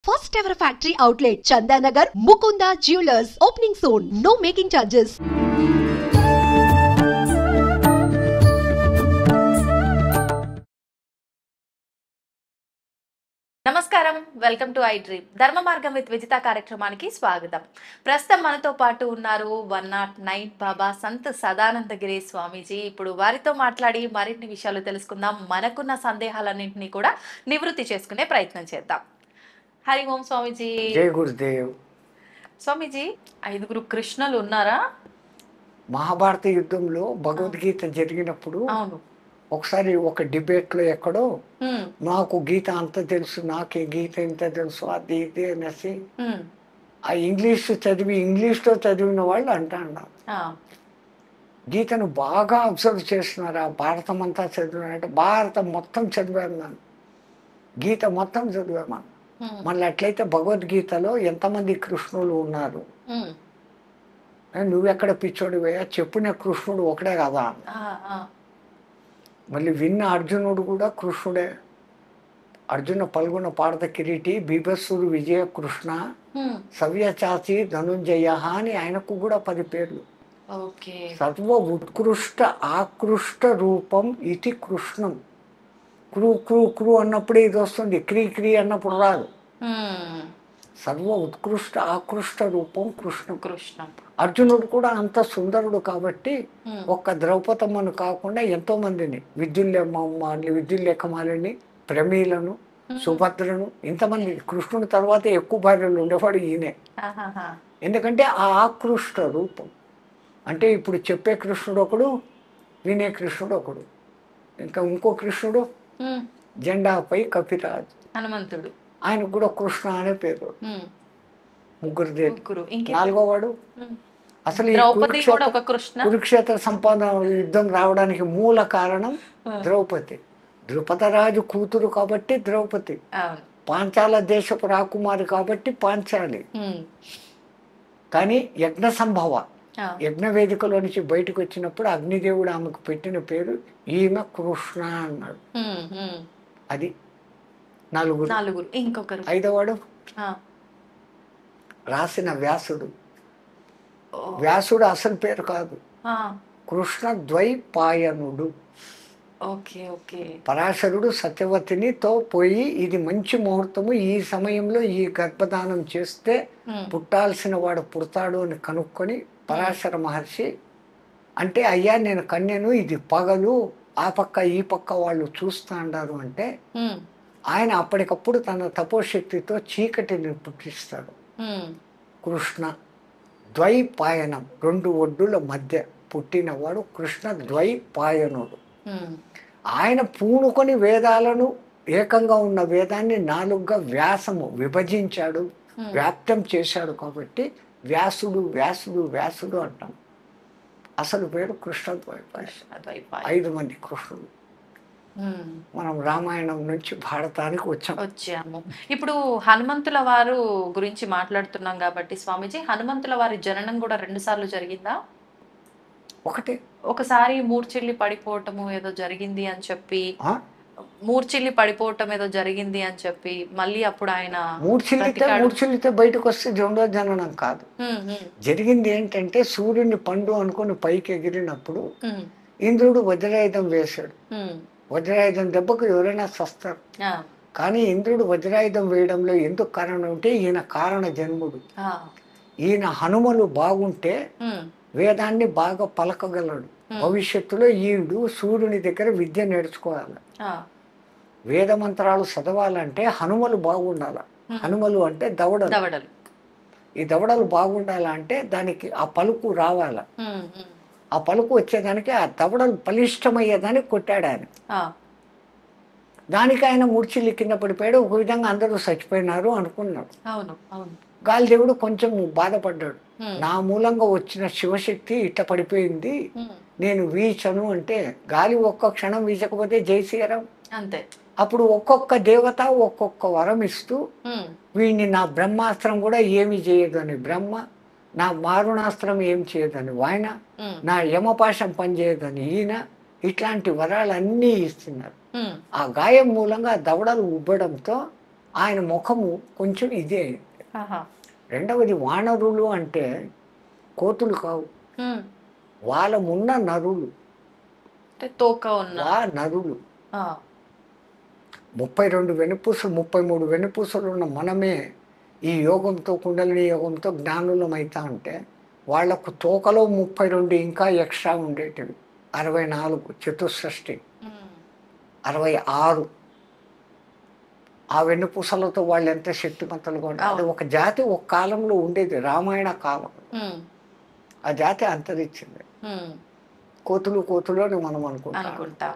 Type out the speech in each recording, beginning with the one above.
first ever factory outlet, Chandanagar, Mukunda Jewelers, opening soon. No making charges. నమస్కారం, welcome to I dream ధర్మ మార్గం with Vijitha కార్యక్రమానికి స్వాగతం. ప్రస్తుతం మనతో పాటు ఉన్నారు 109 బాబా సంత్ సదానందగిరి స్వామీజీ. ఇప్పుడు వారితో మాట్లాడి మరిన్ని విషయాలు తెలుసుకుందాం. మనకున్న సందేహాలన్నింటినీ కూడా నివృత్తి చేసుకునే ప్రయత్నం చేద్దాం. హరి ఓం స్వామీజీ. జై గురుదేవ్. స్వామీజీ, 5 కృష్ణులు ఉన్నారా? మహాభారత యుద్ధంలో భగవద్గీత జరిగినప్పుడు అవును, ఒకసారి ఒక డిబేట్లో ఎక్కడో నాకు గీత అంత తెలుసు, నాకే గీత ఇంత తెలుసు, అది ఇది అనేసి ఆ ఇంగ్లీష్లో చదివిన వాళ్ళు అంటారు. గీతను బాగా అబ్జర్వ్ చేస్తున్నారు. ఆ భారతం అంతా చదివినారంటే భారతం మొత్తం చదివాను నేను, గీత మొత్తం చదివాను. మళ్ళీ అట్లయితే భగవద్గీతలో ఎంతమంది కృష్ణులు ఉన్నారు? నువ్వెక్కడ పిచ్చోడివయ్యా, చెప్పిన కృష్ణుడు ఒకడే కదా. మళ్ళీ విన్న అర్జునుడు కూడా కృష్ణుడే. అర్జున పల్గొన పార్థ కిరీటి బీభత్సుడు విజయ కృష్ణ సవ్యచాచి ధనుంజయ అని ఆయనకు కూడా 10 పేర్లు. సర్వ ఉత్కృష్ట ఆకృష్ట రూపం ఇది కృష్ణం. క్రూ క్రూ క్రూ అన్నప్పుడే ఇది వస్తుంది, క్రీ క్రీ అన్నప్పుడు రాదు. సర్వ ఉత్కృష్ట ఆకృష్ట రూపం కృష్ణం. అర్జునుడు కూడా అంత సుందరుడు కాబట్టి ఒక్క ద్రౌపదమ్మను కాకుండా ఎంతో మందిని, విద్యుల్లేఖమాలని, ప్రమీలను, సుభద్రను, ఇంతమంది. కృష్ణుడి తర్వాత ఎక్కువ భార్యలు ఉండేవాడు ఈయనే. ఎందుకంటే ఆ ఆకృష్ట రూపం అంటే ఇప్పుడు చెప్పే కృష్ణుడు ఒకడు, వినే కృష్ణుడు ఒకడు, ఇంకా ఇంకో కృష్ణుడు జెండాపై కపిరాజు హనుమంతుడు, ఆయనకు కూడా కృష్ణ అనే పేరు. ముగ్గురు. 4వ వాడు అసలు కురుక్షేత్ర సంపాదన యుద్ధం రావడానికి మూల కారణం ద్రౌపది. ద్రుపదరాజు కూతురు కాబట్టి ద్రౌపది, పాంచాల దేశపు రాకుమారి కాబట్టి పాంచాలి. కానీ యజ్ఞ సంభవ యజ్ఞ వేదికలో నుంచి బయటకు వచ్చినప్పుడు అగ్నిదేవుడు ఆమెకు పెట్టిన పేరు ఈమె కృష్ణ అన్నాడు. అది 4. ఇంకొకరు 5వ రాసిన వ్యాసుడు. వ్యాసుడు అసలు పేరు కాదు, కృష్ణ ద్వైపాయనుడు. పరాశరుడు సత్యవతినితో పోయి ఇది మంచి ముహూర్తము, ఈ సమయంలో ఈ గర్భధానం చేస్తే పుట్టాల్సిన వాడు పుడతాడు అని కనుక్కొని పరాశర మహర్షి అంటే, అయ్యా నేను కన్యను, ఇది పగలు, ఆ పక్క ఈ పక్క వాళ్ళు చూస్తా అన్నారు అంటే ఆయన అప్పటికప్పుడు తన తపోశక్తితో చీకటిని పుట్టిస్తాడు. కృష్ణ ద్వైపాయనం, 2 ఒడ్డుల మధ్య పుట్టినవాడు కృష్ణ ద్వైపాయనుడు. ఆయన పూనుకొని వేదాలను, ఏకంగా ఉన్న వేదాన్ని 4గా వ్యాసము విభజించాడు, వ్యాప్తం చేశాడు. కాబట్టి వ్యాసుడు వ్యాసుడు వ్యాసుడు అంటాం. అసలు పేరు కృష్ణ ద్వైపాయన. 5 మంది కృష్ణుడు. మనం రామాయణం నుంచి భారతానికి వచ్చాము. ఇప్పుడు హనుమంతుల వారు గురించి మాట్లాడుతున్నాం కాబట్టి స్వామీజీ, హనుమంతుల వారి జననం కూడా 2 సార్లు జరిగిందా? ఒకసారి మూర్ఛిల్లి పడిపోవటము ఏదో జరిగింది అని చెప్పి, మళ్ళీ అప్పుడు ఆయన మూర్ఛిల్లితే బయటకు వస్తే 2వ జననం కాదు. జరిగింది ఏంటంటే, సూర్యుడిని పండు అనుకుని పైకి ఎగిరినప్పుడు ఇంద్రుడు వజ్రాయుధం వేశాడు. వజ్రాయుధం దెబ్బకు ఎవరైనా చస్తారు. కానీ ఇంద్రుడు వజ్రాయుధం వేయడంలో ఎందుకు కారణం అంటే, ఈయన కారణ జన్ముడు. ఈయన హనుమలు బాగుంటే వేదాన్ని బాగా పలకగలడు. భవిష్యత్తులో ఈయుడు సూర్యుని దగ్గర విద్య నేర్చుకోవాలి. వేద మంత్రాలు చదవాలంటే హనుమలు బాగుండాలి. హనుమలు అంటే దవడలు. ఈ దవడలు బాగుండాలంటే దానికి ఆ పలుకు రావాలి. ఆ పలుకు వచ్చేదానికి ఆ దవడలు బలిష్టమయ్యేదానికి కొట్టాడు ఆయన. దానికి ఆయన మూర్ఛిల్లి కింద పడిపోయాడు. ఒక విధంగా అందరూ చచ్చిపోయినారు అనుకున్నాడు. గాలిదేవుడు కొంచెం బాధపడ్డాడు. నా మూలంగా వచ్చిన శివశక్తి ఇట్ట పడిపోయింది, నేను వీచను అంటే, గాలి ఒక్క క్షణం వీచకపోతే జై శ్రీరామ్ అంతే. అప్పుడు ఒక్కొక్క దేవత ఒక్కొక్క వరం ఇస్తూ, వీడిని నా బ్రహ్మాస్త్రం కూడా ఏమి చేయదు అని బ్రహ్మ, నా మారుణాస్త్రం ఏం చేయదని ఆయన, నా యమపాశం పనిచేయదని ఈయన, ఇట్లాంటి వరాలన్నీ ఇస్తున్నారు. ఆ గాయం మూలంగా దవడలు ఉబ్బడంతో ఆయన ముఖము కొంచెం ఇదే. ఆహా. రెండవది వానరులు అంటే కోతులు కావు, ఉమ్. వాళ్ళమున్న నరులు, అంటే తోక ఉన్న. నరులు. ఆ. 32 వెనుపూసలు 33 వెనుపూసలు ఉన్న మనమే ఈ యోగంతో కుండలిని యోగంతో జ్ఞానులం అవుతా ఉంటే వాళ్లకు తోకలో 32 ఇంకా ఎక్స్ట్రా ఉండేటివి. 64 చతుషష్ఠి, ఉమ్. 66 ఆ వెన్నుపూసలతో వాళ్ళు ఎంత శక్తిమంతులుగా ఉంటారు. అది ఒక జాతి ఒక కాలంలో ఉండేది, రామాయణ కాలం. ఆ జాతి అంతరించింది. కోతులు అని మనం అనుకుంటాం.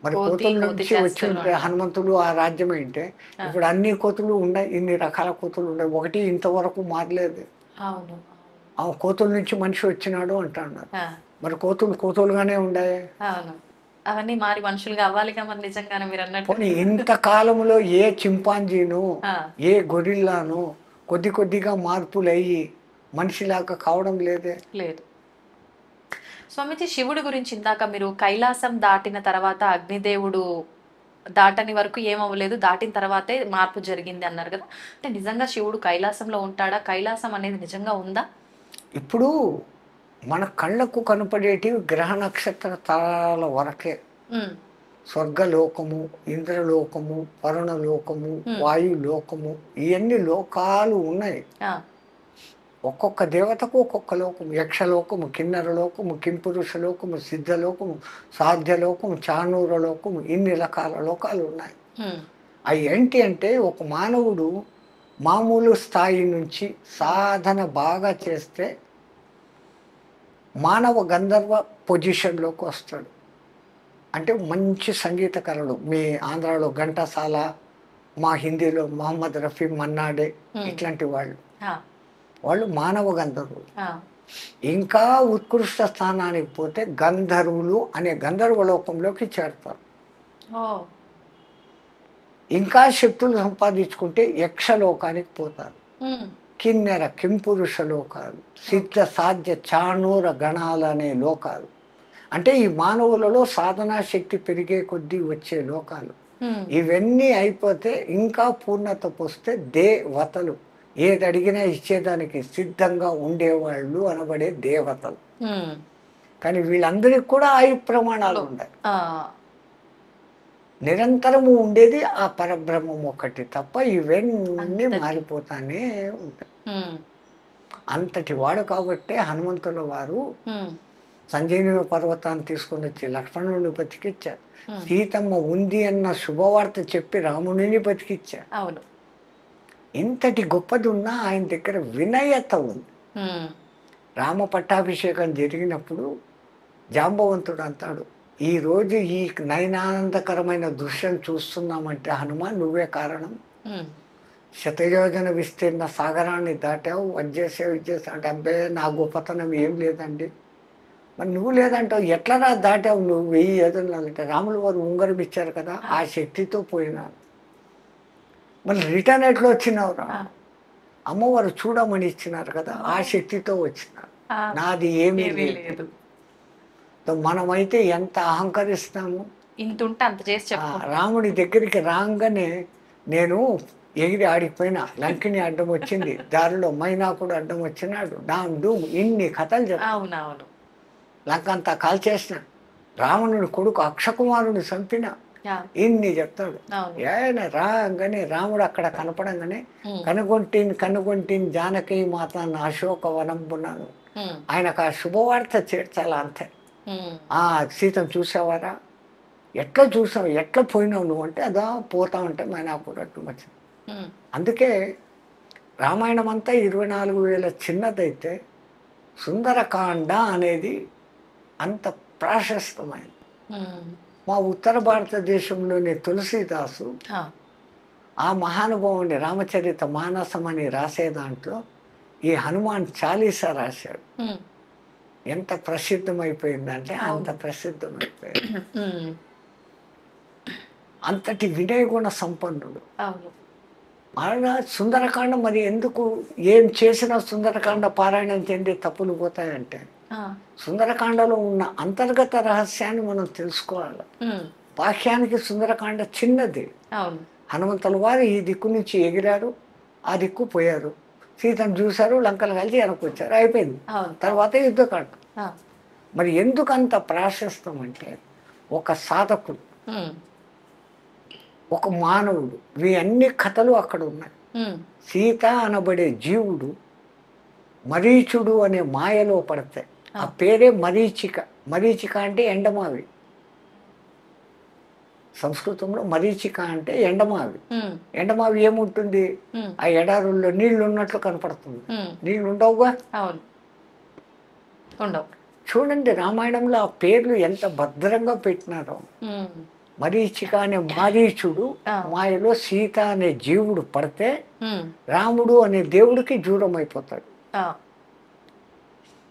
మరి కోతుల నుంచి వచ్చి ఉంటే హనుమంతుడు ఆ రాజ్యం అంటే ఇప్పుడు అన్ని కోతులు ఉన్నాయి, ఇన్ని రకాల కోతులు ఉన్నాయి, ఒకటి ఇంతవరకు మారలేదు. ఆ కోతుల నుంచి మనిషి వచ్చినాడు అంటున్నారు. మరి కోతులుగానే ఉన్నాయి. అవన్నీ మారి మనుషులుగా అవ్వాలిగా మరి నిజంగానే మీరు అన్నట్టు. ఇంత కాలంలో ఏ చింపాంజీను ఏ గొరిల్లాను కొద్దిగా మార్పులు అయ్యి మనిషిలాగా కావడం లేదు. స్వామిజీ, శివుడి గురించి ఇందాక మీరు కైలాసం దాటిన తర్వాత అగ్నిదేవుడు దాటని వరకు ఏమవ్వలేదు, దాటిన తర్వాతే మార్పు జరిగింది అన్నారు కదా. అంటే నిజంగా శివుడు కైలాసంలో ఉంటాడా? కైలాసం అనేది నిజంగా ఉందా? ఇప్పుడు మన కళ్ళకు కనపడేటివి గ్రహ నక్షత్ర తారాల వరకే. స్వర్గలోకము, ఇంద్రలోకము, వరుణలోకము, వాయులోకము, ఇవన్నీ లోకాలు ఉన్నాయి. ఒక్కొక్క దేవతకు ఒక్కొక్క లోకము. యక్షలోకము, కిన్నరలోకము, కింపురుషలోకము, సిద్ధలోకము, సాధ్యలోకము, చానూరలోకము, ఇన్ని రకాల లోకాలు ఉన్నాయి. అవి ఏంటి అంటే ఒక మానవుడు మామూలు స్థాయి నుంచి సాధన బాగా చేస్తే మానవ గంధర్వ పొజిషన్లోకి వస్తాడు. అంటే మంచి సంగీత కళలు, మీ ఆంధ్రాలో ఘంటసాల, మా హిందీలో మహమ్మద్ రఫీ, మన్నాడే, ఇట్లాంటి వాళ్ళు మానవ గంధర్వులు. ఇంకా ఉత్కృష్ట స్థానానికి పోతే గంధర్వులు అనే గంధర్వలోకంలోకి చేరుతారు. ఇంకా శక్తులు సంపాదించుకుంటే యక్షలోకానికి పోతారు. కిన్నెర, కింపురుష లోకాలు, సిద్ధ, సాధ్య, చాణూర గణాలు అనే లోకాలు. అంటే ఈ మానవులలో సాధనా శక్తి పెరిగే కొద్దీ వచ్చే లోకాలు. ఇవన్నీ అయిపోతే ఇంకా పూర్ణత పోస్తే దేవతలు, ఏది అడిగినా ఇచ్చేదానికి సిద్ధంగా ఉండేవాళ్ళు అనబడే దేవతలు. కానీ వీళ్ళందరికీ కూడా ఆయు ప్రమాణాలు ఉన్నాయి. నిరంతరము ఉండేది ఆ పరబ్రహ్మం ఒకటి తప్ప ఇవన్నీ మారిపోతానే ఉంటాయి. అంతటి వాడు కాబట్టి హనుమంతుల వారు సంజీవని పర్వతాన్ని తీసుకొని వచ్చి లక్ష్మణుని బతికిచ్చారు. సీతమ్మ ఉంది అన్న శుభవార్త చెప్పి రాముడిని బతికిచ్చారు. ఇంతటి గొప్పది ఉన్నా ఆయన దగ్గర వినయత ఉంది. రామ పట్టాభిషేకం జరిగినప్పుడు జాంబవంతుడు అంటాడు, ఈరోజు ఈ నయనానందకరమైన దృశ్యం చూస్తున్నామంటే హనుమాన్ నువ్వే కారణం. శతయోజన విస్తీర్ణ సాగరాన్ని దాటావు, వజ్జేసావు, ఇచ్చేసావు అంటే అబ్బే నా గొప్పతనం ఏం లేదండి. మరి నువ్వు లేదంటావు, ఎట్లా దాటావు నువ్వు 1000 యోజనాలు అంటే? రాములు వారు ఉంగరం ఇచ్చారు కదా, ఆ శక్తితో పోయినాను. మళ్ళీ రిటర్న్ ఎట్లా వచ్చినావు రా? అమ్మవారు చూడమని ఇచ్చినారు కదా, ఆ శక్తితో వచ్చినారు. నాది ఏమీ లేదు. మనమైతే ఎంత అహంకరిస్తాము. రాముడి దగ్గరికి రాగానే నేను ఎగిరి ఆడిపోయినా, లంకిని అడ్డం వచ్చింది, దారిలో మైనాకుడు అడ్డం వచ్చినాడు, ఇన్ని కథలు చెప్తాను. లంక అంతా కాల్చేసిన, రావణుడి కొడుకు అక్షకుమారుని చంపిన, ఇన్ని చెప్తాడు. ఆయన రాగానే రాముడు అక్కడ కనపడంగానే కనుగొంటిని జానకి మాత అశోకవనంబున్నాను, ఆయనకు ఆ శుభవార్త చేర్చాల అంతే. సీతను చూసావారా, ఎట్లా చూసావు, ఎట్లా పోయినావు నువ్వు అంటే, అదా పోతా ఉంటే మైనాకుడు అడ్డం వచ్చింది. అందుకే రామాయణం అంతా 24,000 చిన్నదైతే సుందరకాండ అనేది అంత ప్రాశస్తమైనది. మా ఉత్తర భారతదేశంలోని తులసీదాసు ఆ మహానుభావుని రామచరిత మానసం అని రాసే దాంట్లో ఈ హనుమాన్ చాలీసా రాశాడు. ఎంత ప్రసిద్ధమైపోయిందంటే అంత ప్రసిద్ధమైపోయింది. అంతటి వినయగుణ సంపన్నుడు. ఆయన సుందరకాండ మరి ఎందుకు ఏం చేసినా సుందరకాండ పారాయణం చెంది తప్పులు పోతాయంటే, సుందరకాండలో ఉన్న అంతర్గత రహస్యాన్ని మనం తెలుసుకోవాలి. బాహ్యానికి సుందరకాండ చిన్నది, హనుమంతుల వారు ఈ దిక్కు నుంచి ఎగిరారు, ఆ దిక్కు పోయారు, సీతను చూశారు, లంకలు కలిసి వెనక్కి వచ్చారు, అయిపోయింది. తర్వాత యుద్ధకాండ. మరి ఎందుకంత ప్రాశస్తం అంటే ఒక సాధకుడు, ఒక మానవుడు, ఇవి అన్ని కథలు అక్కడ ఉన్నాయి. సీత అనబడే జీవుడు మరీచుడు అనే మాయలో పడతాయి. ఆ పేరే మరీచిక. మరీచిక అంటే ఎండమావి. సంస్కృతంలో మరీచిక అంటే ఎండమావి. ఎండమావి ఏముంటుంది? ఆ ఎడారుల్లో నీళ్లు ఉన్నట్లు కనపడుతుంది. నీళ్లు ఉండవుగా. చూడండి రామాయణంలో ఆ పేర్లు ఎంత భద్రంగా పెట్టినారో. మరీచిక అనే మారీచుడు మాయలో సీత అనే జీవుడు పడితే రాముడు అనే దేవుడికి దూరం అయిపోతాడు.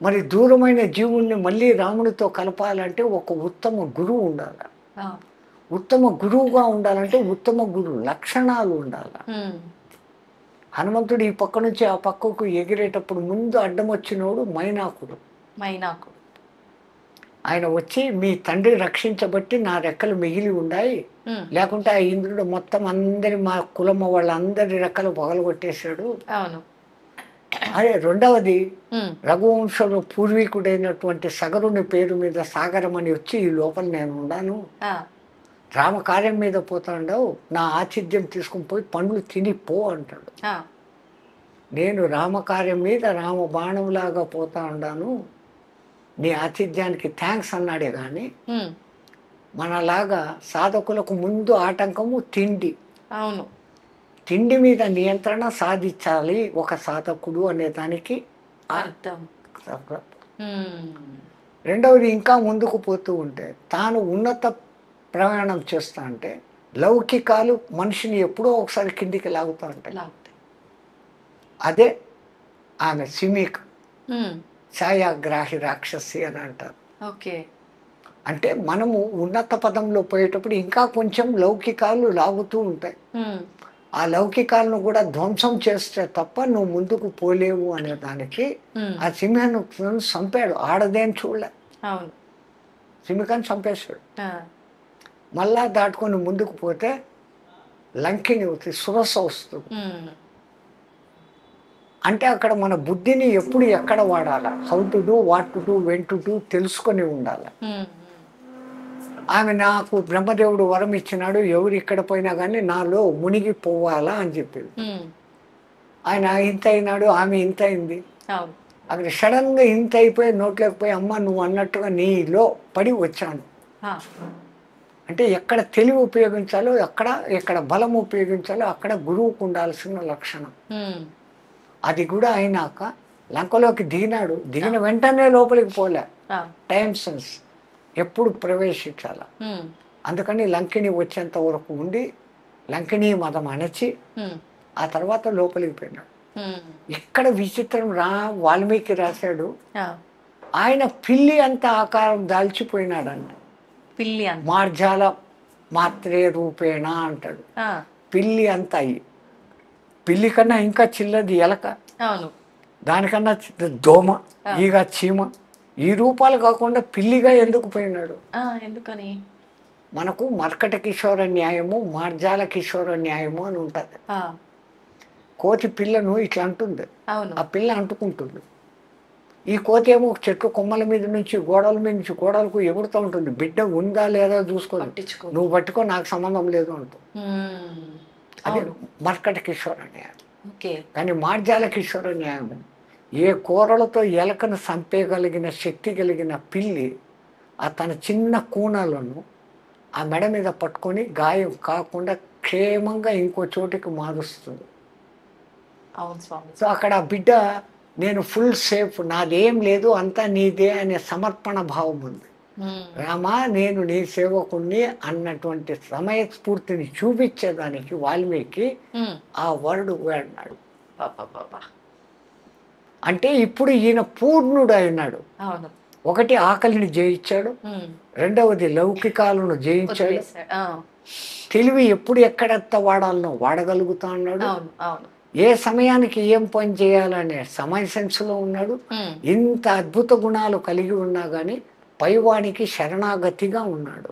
మరి దూరమైన జీవుణ్ణి మళ్ళీ రాముడితో కలపాలంటే ఒక ఉత్తమ గురువు ఉండాలి. ఉత్తమ గురువుగా ఉండాలంటే ఉత్తమ గురువు లక్షణాలు ఉండాలి. హనుమంతుడు ఈ పక్క నుంచి ఆ పక్కకు ఎగిరేటప్పుడు ముందు అడ్డం వచ్చినోడు మైనాకుడు. ఆయన వచ్చి మీ తండ్రి రక్షించబట్టి నా రెక్కలు మిగిలి ఉన్నాయి, లేకుంటే ఆ ఇంద్రుడు మొత్తం అందరి మా కులమ్మ వాళ్ళందరి రెక్కలు పగలగొట్టేశాడు. అదే రెండవది, రఘువంశంలో పూర్వీకుడైనటువంటి సగరుని పేరు మీద సాగరం అని వచ్చి ఈ లోపల నేను ఉన్నాను, రామకార్యం మీద పోతాండవు, నా ఆతిథ్యం తీసుకుని పోయి పండ్లు తిని పో అంటాడు. నేను రామకార్యం మీద రామ బాణంలాగా పోతా ఉన్నాను, నీ ఆతిథ్యానికి థ్యాంక్స్ అన్నాడే కానీ మనలాగా సాధకులకు ముందు ఆటంకము తిండి. తిండి మీద నియంత్రణ సాధించాలి ఒక సాధకుడు అనే దానికి అర్థం. రెండవది, ఇంకా ముందుకు పోతూ ఉంటే తాను ఉన్నత ప్రయాణం చేస్తా అంటే లౌకికాలు మనిషిని ఎప్పుడో ఒకసారి కిందికి లాగుతూ ఉంటాయి. అదే ఆమె సిమిక, ఛాయాగ్రాహి రాక్షసి అని అంటారు. అంటే మనము ఉన్నత పదంలో పోయేటప్పుడు ఇంకా కొంచెం లౌకికాలు లాగుతూ ఉంటాయి. ఆ లౌకికాలను కూడా ధ్వంసం చేస్తే తప్ప నువ్వు ముందుకు పోలేవు అనే దానికి ఆ సింహను చంపాడు. ఆడదేని చూడలే, సింహికను చంపేశాడు. మళ్ళా దాటుకొని ముందుకు పోతే లంకిని అవుతుంది, సురస వస్తుంది. అంటే అక్కడ మన బుద్ధిని ఎప్పుడు ఎక్కడ వాడాలా, how to do, what to do, when to do తెలుసుకొని ఉండాలి. ఆమె నాకు బ్రహ్మదేవుడు వరం ఇచ్చినాడు, ఎవరు ఇక్కడ పోయినా కానీ నాలో మునిగిపోవాలా అని చెప్పింది. ఆయన ఇంత అయినాడు, ఆమె ఇంత అయింది. అక్కడ సడన్గా ఇంత అయిపోయి నోట్లోకి పోయి అమ్మ నువ్వు అన్నట్టుగా నీలో పడి వచ్చాను. అంటే ఎక్కడ తెలివి ఉపయోగించాలో, ఎక్కడ బలం ఉపయోగించాలో అక్కడ గురువుకు ఉండాల్సిన లక్షణం. అది కూడా అయినాక లంకలోకి దిగినాడు. దిగిన వెంటనే లోపలికి పోలే, టైం సెన్స్ ఎప్పుడు ప్రవేశించాల. అందుకని లంకిని వచ్చేంత వరకు ఉండి లంకిని మతం అణచి ఆ తర్వాత లోపలికి పోయినాడు. ఇక్కడ విచిత్రం వాల్మీకి రాశాడు, ఆయన పిల్లి అంత ఆకారం దాల్చిపోయినాడంట. పిల్లి మార్జాల మాత్రే రూపేణ అంటాడు. పిల్లి అంత అయ్యి, పిల్లి కన్నా ఇంకా చిన్నది ఎలక, దానికన్నా దోమ, ఈగ, చీమ, ఈ రూపాలు కాకుండా పిల్లిగా ఎందుకు పోయినాడు? ఎందుకని? మనకు మర్కట కిషోర న్యాయము, మార్జాల కిషోర న్యాయము అని ఉంటుంది. కోతి పిల్లను ఇట్లా అంటుంది, ఆ పిల్ల అంటుకుంటుంది. ఈ కోతి ఏమో చెట్టు కొమ్మల మీద నుంచి గోడల మీద నుంచి గోడలకు ఎగురుతూ ఉంటుంది. బిడ్డ ఉందా లేదా చూసుకో, నువ్వు పట్టుకో, నాకు సంబంధం లేదు అంటుంది. అదే మర్కట కిషోర న్యాయం. కానీ మార్జాల కిషోర న్యాయం, ఏ కూరలతో ఎలకను చంపేయగలిగిన శక్తి కలిగిన పిల్లి ఆ తన చిన్న కూనలను ఆ మెడ మీద పట్టుకొని గాయం కాకుండా క్షేమంగా ఇంకో చోటికి మారుస్తుంది. సో అక్కడ ఆ బిడ్డ నేను ఫుల్ సేఫ్, నాదేం లేదు, అంతా నీదే అనే సమర్పణ భావం ఉంది. రామా నేను నీ సేవకుణ్ణి అన్నటువంటి సమయస్ఫూర్తిని చూపించేదానికి వాల్మీకి ఆ వర్డ్ వాడినాడు. అంటే ఇప్పుడు ఈయన పూర్ణుడు అయినాడు. ఒకటి ఆకలిని జయించాడు, రెండవది లౌకికాలను జయించాడు, తెలివి ఎప్పుడు ఎక్కడెత్త వాడాలనో వాడగలుగుతా ఉన్నాడు, ఏ సమయానికి ఏం పని చేయాలనే సమయ సెన్స్లో ఉన్నాడు. ఇంత అద్భుత గుణాలు కలిగి ఉన్నా కానీ పైవానికి శరణాగతిగా ఉన్నాడు.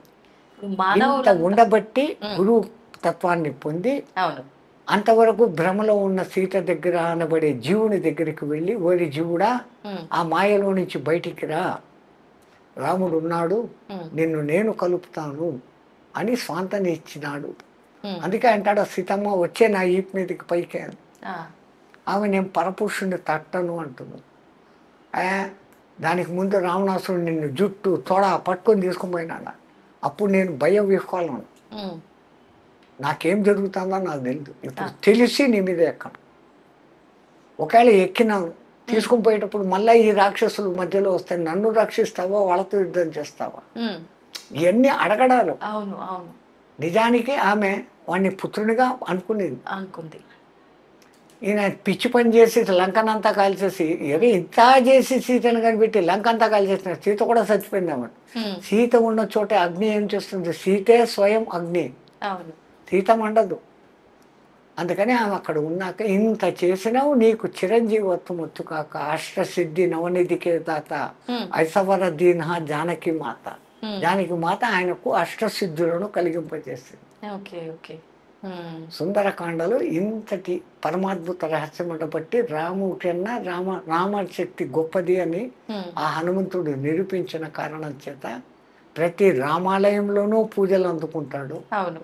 ఇంత ఉండబట్టి గురువు తత్వాన్ని పొంది అవును. అంతవరకు భ్రమలో ఉన్న సీత దగ్గర అనబడే జీవుని దగ్గరికి వెళ్ళి, ఓరి జీవుడా ఆ మాయలో నుంచి బయటికి రా, రాముడు ఉన్నాడు, నిన్ను నేను కలుపుతాను అని స్వాంతన ఇచ్చినాడు. అందుకే అంటాడు, సీతమ్మ వచ్చే నా ఈపు మీదకి పైకి అని. ఆమె నేను పరపురుషుని తట్టను అంటున్నాను. దానికి ముందు రావణాసురుడు నిన్ను జుట్టు తొడ పట్టుకొని తీసుకుని పోయినాడు. అప్పుడు నేను భయం విహ్వాలను, నాకేం జరుగుతుందో నాకు తెలియదు. ఇప్పుడు తెలిసి నీ మీద ఎక్కను. ఒకవేళ ఎక్కినాను, తీసుకుని పోయేటప్పుడు మళ్ళీ ఈ రాక్షసులు మధ్యలో వస్తాయి, నన్ను రక్షిస్తావా వాళ్ళతో యుద్ధం చేస్తావా, ఇవన్నీ అడగడాలు. అవును అవును. నిజానికి ఆమె వాడిని పుత్రునిగా అనుకుంది. ఈయన పిచ్చి పని చేసి లంకనంతా కాల్చేసి, ఇంత చేసి సీతను కనిపెట్టి లంకంతా కాల్చేసిన, సీత కూడా చచ్చిపోయింది అన్నమాట. సీత ఉన్న చోట అగ్ని ఏం చేస్తుంది? సీతే స్వయం అగ్ని, సీత మండదు. అందుకని ఆమె అక్కడ ఉన్నాక, ఇంత చేసినావు నీకు చిరంజీవత్వం వచ్చు కాక, అష్టసిద్ధి నవనిధికే దాత ఐసవర దీన జానకి మాత. జానకి మాత ఆయనకు అష్టసిద్ధులను కలిగింపజేసింది. సుందరకాండలో ఇంతటి పరమాద్భుత రహస్యం బట్టి రాముడి కన్నా రామ శక్తి గొప్పది అని ఆ హనుమంతుడు నిరూపించిన కారణం చేత ప్రతి రామాలయంలోనూ పూజలు అందుకుంటాడు. అవును,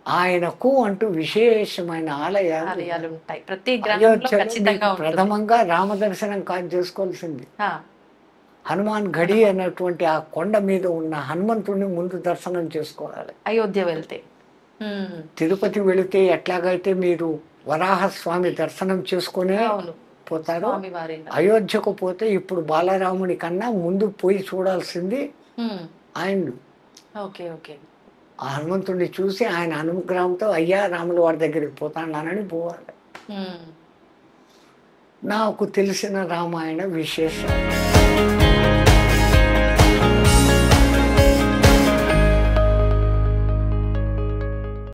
ఆయనకు అంటూ విశేషమైన ఆలయాలు ఉంటాయి. ప్రతి ప్రథమంగా రామ దర్శనం కాదు చేసుకోవాల్సింది. హనుమాన్ గడి అన్నటువంటి ఆ కొండ మీద ఉన్న హనుమంతుడిని ముందు దర్శనం చేసుకోవాలి. అయోధ్య వెళ్తే, తిరుపతి వెళితే ఎట్లాగైతే మీరు వరాహస్వామి దర్శనం చేసుకునే పోతారు, అయోధ్యకు పోతే ఇప్పుడు బాలరాముని కన్నా ముందు పోయి చూడాల్సింది ఆయన. ఆ హనుమంతుడిని చూసి ఆయన అనుగ్రహంతో అయ్యా రాముల వారి దగ్గరికి పోతానని పోవాలి. నాకు తెలిసిన రామాయణ విశేషాలు.